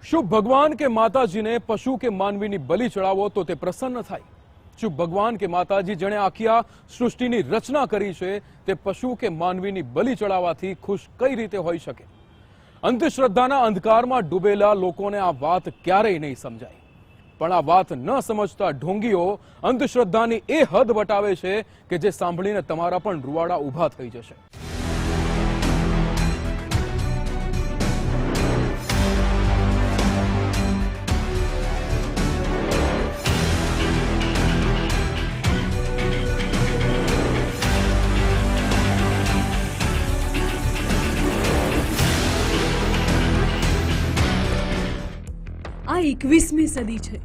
શું ભગવાન કે માતાજીને પશુ કે માનવીની બલિ ચડાવો તો તે પ્રસન્ન થાય? શું ભગવાન કે માતાજી જેણે આખી આ સૃષ્ટિની રચના કરી છે તે પશુ કે માનવીની બલિ ચડાવવાથી ખુશ કઈ રીતે હોઈ શકે? અંધશ્રદ્ધાના અંધકારમાં ડૂબેલા લોકોને આ વાત ક્યારેય નહીં સમજાય, પણ આ વાત ન સમજતા ઢોંગીઓ અંધશ્રદ્ધાની એ હદ વટાવે છે કે જે સાંભળીને તમારા પણ રૂવાડા ઊભા થઈ જશે. આ 21મી સદી છે.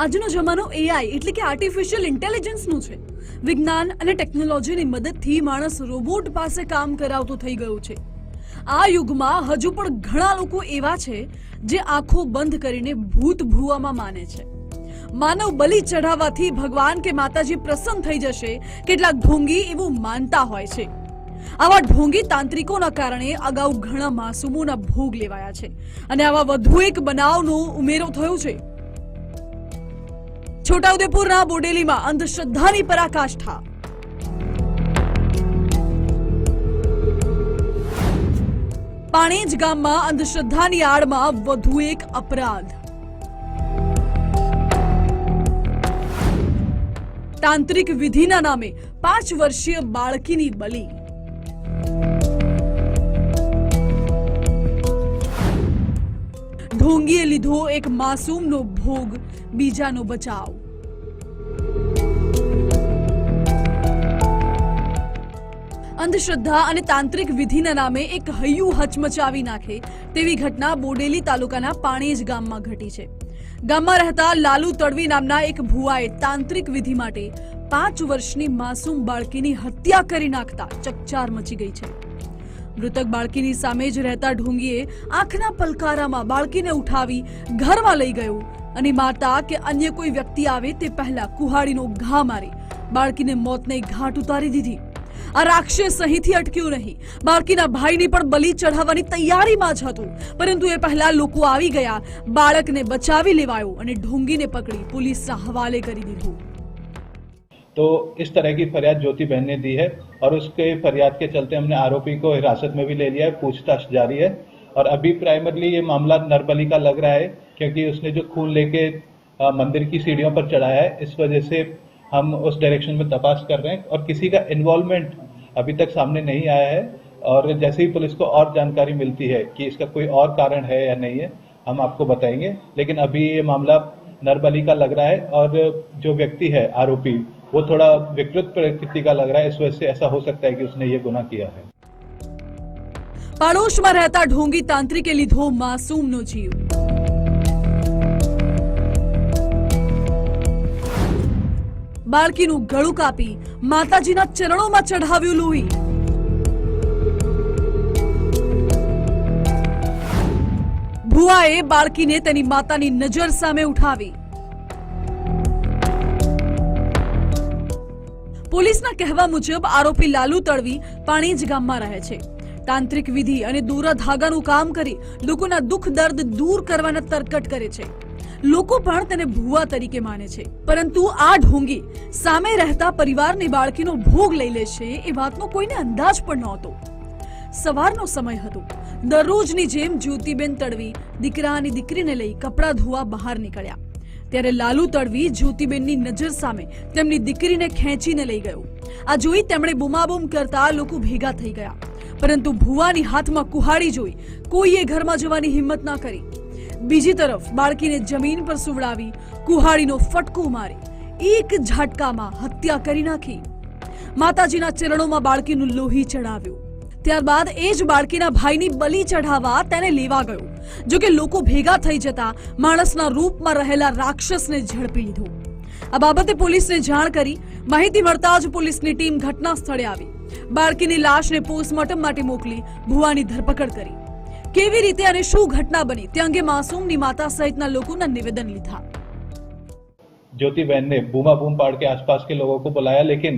આજનો જમાનો એઆઈ એટલે કે આર્ટિફિશિયલ ઇન્ટેલિજન્સનો છે. વિજ્ઞાન અને ટેકનોલોજીની મદદથી માણસ રોબોટ પાસે કામ કરાવતો થઈ ગયો છે. આ યુગમાં હજુ પણ ઘણા લોકો એવા છે જે આંખો બંધ કરીને ભૂત ભૂવામાં માને છે. માનવ બલિ ચઢાવવાથી ભગવાન કે માતાજી પ્રસન્ન થઈ જશે, કેટલાક ઢોંગી એવું માનતા હોય છે. આવા ઢોંગી તાંત્રિકોના કારણે અગાઉ ઘણા માસૂમોના ભોગ લેવાયા છે અને આવા વધુ એક બનાવનો ઉમેરો થયો છે. છોટાઉદેપુરના બોડેલીમાં અંધશ્રદ્ધાની પરાકાષ્ઠા. પાણેજ ગામમાં અંધશ્રદ્ધાની આડમાં વધુ એક અપરાધ. તાંત્રિક વિધિના નામે 5 વર્ષીય બાળકીની બલિ. ઢોંગીએ લીધો એક માસૂમનો ભોગ, બીજાનો બચાવ. અંધશ્રદ્ધા અને તાંત્રિક વિધિના નામે એક હૈયું હચમચાવી નાખે તેવી ઘટના બોડેલી તાલુકાના પાણેજ ગામમાં ઘટી છે. ગામમાં રહેતા લાલુ તડવી નામના એક ભુવાએ તાંત્રિક વિધિ માટે 5 વર્ષની માસૂમ બાળકીની હત્યા કરી નાખતા ચકચાર મચી ગઈ છે. મૃતક બાળકીની સામે જ રહેતા ઢોંગીએ આંખના પલકારામાં બાળકીને ઉઠાવી ઘરમાં લઈ ગયો અને માતા કે અન્ય કોઈ વ્યક્તિ આવે તે પહેલા કુહાડીનો ઘા મારી બાળકીને મોતને ઘાટ ઉતારી દીધી. આ રાક્ષસ અહીંથી અટક્યો નહીં, બાળકીના ભાઈની પણ બલિ ચઢાવવાની તૈયારીમાં જ હતો, પરંતુ એ પહેલા લોકો આવી ગયા, બાળકને બચાવી લેવાયો અને ઢોંગીને પકડી पुलिसના હવાલે કરી દીધું. तो इस तरह की फरियाद ज्योति बहन ने दी है और उसके फरियाद के चलते हमने आरोपी को हिरासत में भी ले लिया है, पूछताछ जारी है. और अभी प्राइमरली ये मामला नरबली का लग रहा है क्योंकि उसने जो खून लेके मंदिर की सीढ़ियों पर चढ़ाया है, इस वजह से हम उस डायरेक्शन में तपास कर रहे हैं और किसी का इन्वॉल्वमेंट अभी तक सामने नहीं आया है. और जैसे ही पुलिस को और जानकारी मिलती है कि इसका कोई और कारण है या नहीं है, हम आपको बताएंगे. लेकिन अभी ये मामला नरबली का लग रहा है और जो व्यक्ति है आरोपी वो थोड़ा विकृत प्रकृति का लग रहा है, इस वजह से ऐसा हो सकता है कि उसने ये गुनाह किया है. પાડોશમાં રહેતા ઢોંગી તાંત્રિકે લીધો માસૂમનો જીવ. બાળકીનું ગળું કાપી માતાજીના ચરણોમાં ચઢાવ્યું લોહી. ભુવાએ બાળકીને તેની માતાની નજર સામે ઉઠાવી. પોલીસના કહેવા મુજબ આરોપી લાલુ તડવી પાણેજ ગામમાં રહે છે. તાંત્રિક વિધિ અને દોરા ધાગાનું કામ કરી લોકોના દુઃખ દર્દ દૂર કરવાના તરકટ કરે છે. લોકો પણ તેને ભુવા તરીકે માને છે, પરંતુ આ ઢોંગી સામે રહેતા પરિવારની બાળકીનો ભોગ લઈ લેશે એ વાતનો કોઈને અંદાજ પણ નહોતો. સવારનો સમય હતો. દરરોજની જેમ જ્યોતિબેન તડવી દીકરા અને દીકરીને લઈ કપડાં ધોવા બહાર નીકળ્યા. ત્યારે લાલુ તડવી જ્યોતિબેનની નજર સામે તેમની દીકરીને ખેંચીને લઈ ગયો. આ જોઈ તેમણે બૂમાબૂમ કરતા લોકો ભેગા થઈ ગયા, પરંતુ ભુવાની હાથમાં કુહાડી જોઈ કોઈએ ઘરમાં જવાની હિંમત ના કરી. બીજી તરફ બાળકીને જમીન પર સુવડાવી કુહાડીનો ફટકો મારી એક ઝાટકામાં હત્યા કરી નાખી. માતાજીના ચરણોમાં બાળકીનું લોહી ચડાવ્યું. ત્યારબાદ એ જ બાળકીના ભાઈની બલિ ચઢાવવા તેને લેવા ગયો. જો કે લોકો ભેગા થઈ જતા માણસના રૂપમાં રહેલા રાક્ષસને ઝડપી લીધો. આ બાબતે પોલીસને જાણ કરી માહિતી મળતા જ પોલીસની ટીમ ઘટના સ્થળે આવી બાળકીની લાશને પોસ્ટમોર્ટમ માટે મોકલી ભુવાની ધરપકડ કરી. કેવી રીતે અને શું ઘટના બની તે અંગે માસૂમની માતા સહિતના લોકોના નિવેદન લીધા. ज्योति बहन ने बूमा बूम पाड़ के आसपास के लोगों को बुलाया, लेकिन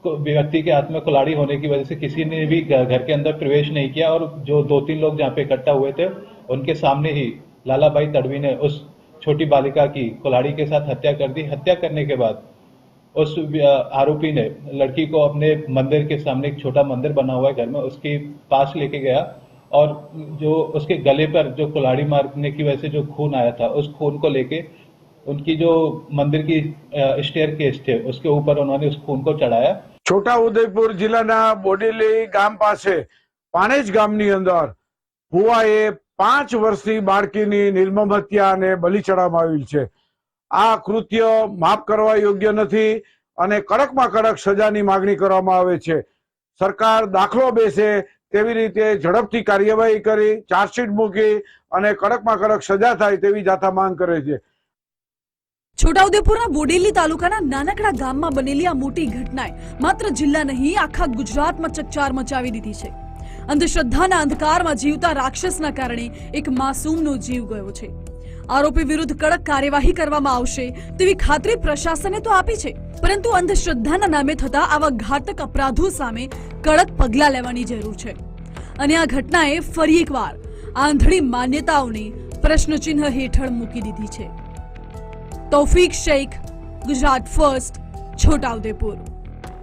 व्यक्ति के हाथ में कुल्हाड़ी होने की वजह से किसी ने भी घर के अंदर प्रवेश नहीं किया और जो 2-3 लोग जहाँ पे इकट्ठा हुए थे उनके सामने ही लाला भाई तड़वी ने उस छोटी बालिका की कुल्हाड़ी के साथ हत्या कर दी। हत्या करने के बाद उस आरोपी ने लड़की को अपने मंदिर के सामने, एक छोटा मंदिर बना हुआ है घर में, उसके पास लेके गया और जो उसके गले पर जो कुल्हाड़ी मारने की वजह से जो खून आया था, उस खून को लेके उनकी जो मंदिर की स्टेयरकेस थे उसके ऊपर उन्होंने उस खून को चढ़ाया। છોટાઉદેપુર જિલ્લાના બોડેલી ગામ પાસે પાણેજ ગામની અંદર ભુવાએ 5 વર્ષની બાળકીની નિર્મમ હત્યા અને બલિ ચડાવવામાં આવેલ છે। આ કૃત્ય માફ કરવા યોગ્ય નથી અને કડકમાં કડક સજાની માગણી કરવામાં આવે છે। સરકાર દાખલો બેસે તેવી રીતે ઝડપથી કાર્યવાહી કરી ચાર્જશીટ મૂકી અને કડકમાં કડક સજા થાય તેવી જાતા માંગ કરે છે। છોટાઉદેપુરના બોડેલી તાલુકાના નાનકડા ગામમાં બનેલી આ મોટી ઘટનાએ માત્ર જિલ્લા નહીં આખા ગુજરાતમાં ચકચાર મચાવી દીધી છે। અંધશ્રદ્ધાના અંધકારમાં જીવતા રાક્ષસના કારણે એક માસૂમનો જીવ ગયો છે। આરોપી વિરુદ્ધ કડક કાર્યવાહી કરવામાં આવશે તેવી ખાતરી પ્રશાસને તો આપી છે, પરંતુ અંધશ્રદ્ધાના નામે થતા આવા ઘાતક અપરાધો સામે કડક પગલાં લેવાની જરૂર છે। અને આ ઘટનાએ ફરી એકવાર આંધળી માન્યતાઓને પ્રશ્નચિહ્ન હેઠળ મૂકી દીધી છે। તૌફીક શેખ, ગુજરાત ફર્સ્ટ, છોટાઉદેપુર।